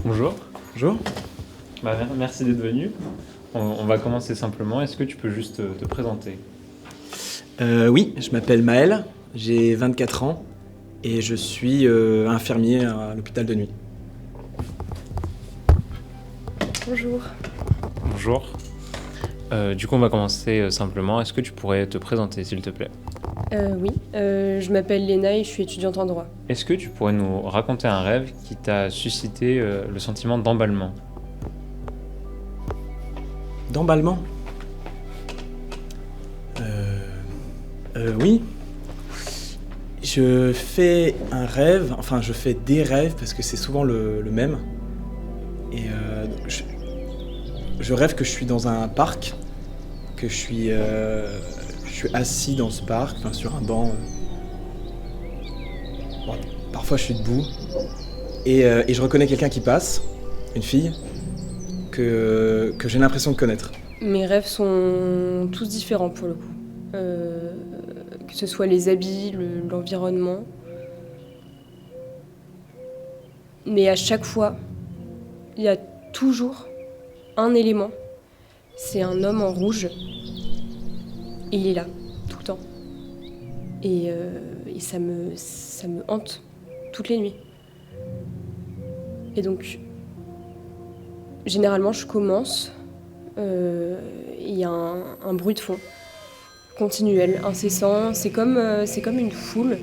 Bonjour. Bonjour. Merci d'être venu. On va commencer simplement. Est-ce que tu peux juste te présenter? Oui, je m'appelle Maël, j'ai 24 ans et je suis infirmier à l'hôpital de nuit. Bonjour. Bonjour. Du coup, on va commencer simplement. Est-ce que tu pourrais te présenter, s'il te plaît? Oui, je m'appelle Léna et je suis étudiante en droit. Est-ce que tu pourrais nous raconter un rêve qui t'a suscité le sentiment d'emballement? D'emballement. Oui. Je fais un rêve, enfin je fais des rêves parce que c'est souvent le même. Et je rêve que je suis dans un parc, que je suis assis dans ce parc, enfin, sur un banc. Bon, parfois je suis debout. Et je reconnais quelqu'un qui passe, une fille, que j'ai l'impression de connaître. Mes rêves sont tous différents pour le coup. Que ce soit les habits, l'environnement. Mais à chaque fois, il y a toujours un élément. C'est un homme en rouge. Et il est là, tout le temps. Et ça me hante toutes les nuits. Et donc, généralement, je commence. Il y a un bruit de fond, continuel, incessant. C'est comme une foule.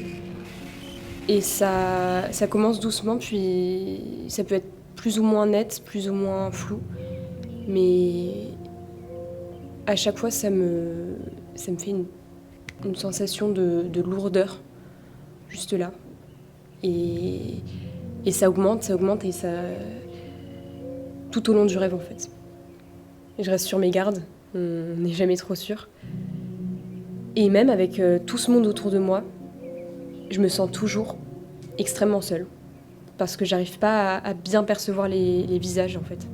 Et ça commence doucement, puis ça peut être plus ou moins net, plus ou moins flou. Mais à chaque fois, ça me fait une sensation de lourdeur, juste là. Et ça augmente, et ça... tout au long du rêve, en fait. Et je reste sur mes gardes, on n'est jamais trop sûr. Et même avec tout ce monde autour de moi, je me sens toujours extrêmement seule. Parce que j'arrive pas à bien percevoir les visages, en fait.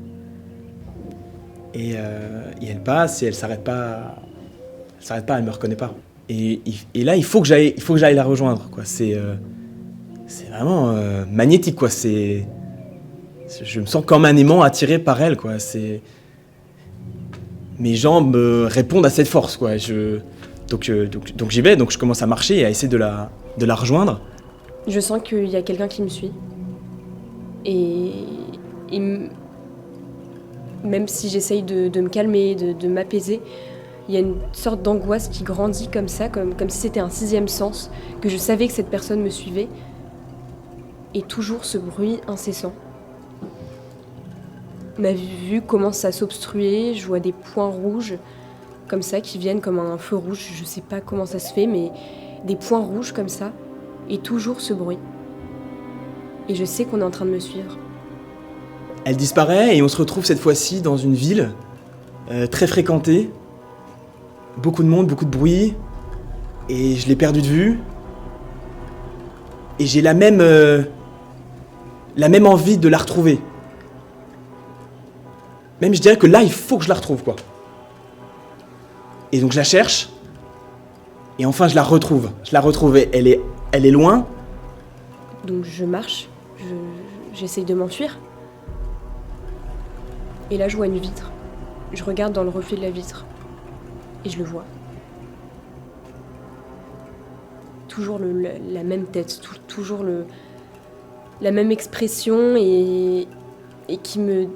Et elle passe et elle s'arrête pas, elle me reconnaît pas. Et là, il faut que j'aille la rejoindre, quoi. C'est vraiment magnétique, quoi. Je me sens comme un aimant attiré par elle, quoi. Mes jambes répondent à cette force, quoi. Donc j'y vais, donc je commence à marcher et à essayer de la rejoindre. Je sens qu'il y a quelqu'un qui me suit. Et même si j'essaye de me calmer, de m'apaiser, il y a une sorte d'angoisse qui grandit comme ça, comme si c'était un sixième sens, que je savais que cette personne me suivait. Et toujours ce bruit incessant. Ma vue commence à s'obstruer, je vois des points rouges, comme ça, qui viennent comme un feu rouge, je sais pas comment ça se fait, mais des points rouges comme ça, et toujours ce bruit. Et je sais qu'on est en train de me suivre. Elle disparaît et on se retrouve cette fois-ci dans une ville très fréquentée. Beaucoup de monde, beaucoup de bruit. Et je l'ai perdue de vue. Et j'ai la même envie de la retrouver. Même je dirais que là, il faut que je la retrouve, quoi. Et donc je la cherche. Et enfin, je la retrouve. Elle est loin. Donc je marche, j'essaye de m'enfuir. Et là, je vois une vitre. Je regarde dans le reflet de la vitre. Et je le vois. Toujours la même tête, toujours la même expression et qui me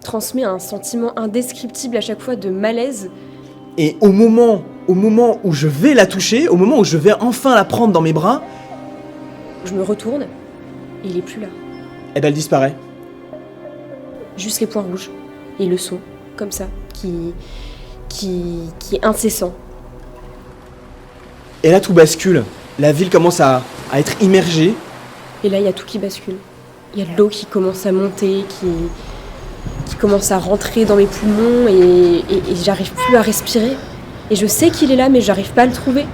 transmet un sentiment indescriptible à chaque fois de malaise. Et au moment où je vais la toucher, au moment où je vais enfin la prendre dans mes bras, je me retourne et il est plus là. Et ben elle disparaît. Juste les points rouges et le son, comme ça, qui est incessant. Et là tout bascule. La ville commence à être immergée. Et là il y a tout qui bascule. Il y a de l'eau qui commence à monter, qui commence à rentrer dans mes poumons et j'arrive plus à respirer. Et je sais qu'il est là mais j'arrive pas à le trouver.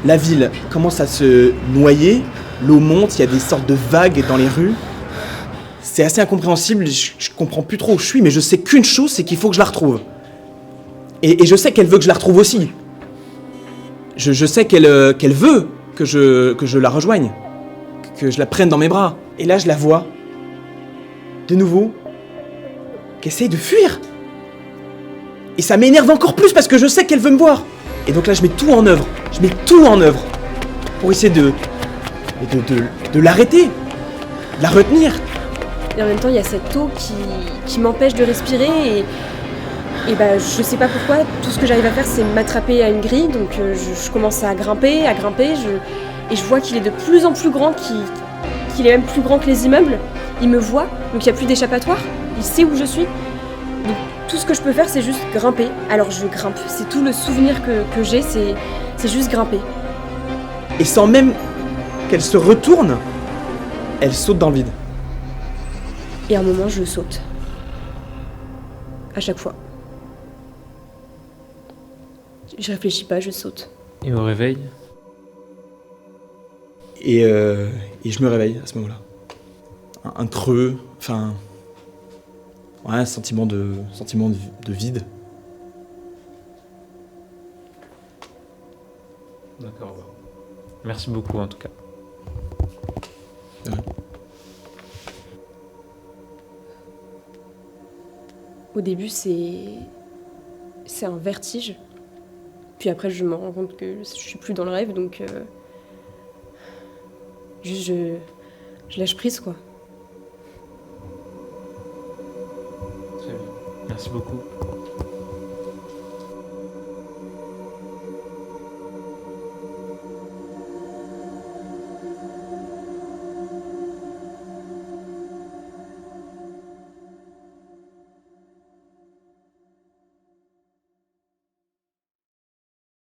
La ville commence à se noyer, l'eau monte, il y a des sortes de vagues dans les rues. C'est assez incompréhensible, je comprends plus trop où je suis, mais je sais qu'une chose, c'est qu'il faut que je la retrouve. Et je sais qu'elle veut que je la retrouve aussi. Je sais qu'elle veut que je la rejoigne, que je la prenne dans mes bras. Et là, je la vois. de nouveau, qui essaye de fuir. Et ça m'énerve encore plus parce que je sais qu'elle veut me voir. Et donc là, je mets tout en œuvre. Je mets tout en œuvre pour essayer de l'arrêter, de la retenir. Et en même temps, il y a cette eau qui m'empêche de respirer et bah, je sais pas pourquoi, tout ce que j'arrive à faire, c'est m'attraper à une grille. Donc je commence à grimper, et je vois qu'il est de plus en plus grand, qu'il est même plus grand que les immeubles. Il me voit, donc il n'y a plus d'échappatoire. Il sait où je suis. Donc tout ce que je peux faire, c'est juste grimper. Alors je grimpe. C'est tout le souvenir que j'ai, c'est juste grimper. Et sans même qu'elle se retourne, elle saute dans le vide. Et à un moment, je saute. À chaque fois. Je réfléchis pas, je saute. Et au réveil? Et je me réveille à ce moment-là. Un creux, enfin... Ouais, un sentiment de vide. D'accord. Merci beaucoup en tout cas. Ouais. Au début, c'est un vertige. Puis après, je me rends compte que je suis plus dans le rêve, donc juste je lâche prise, quoi. Très bien. Merci beaucoup.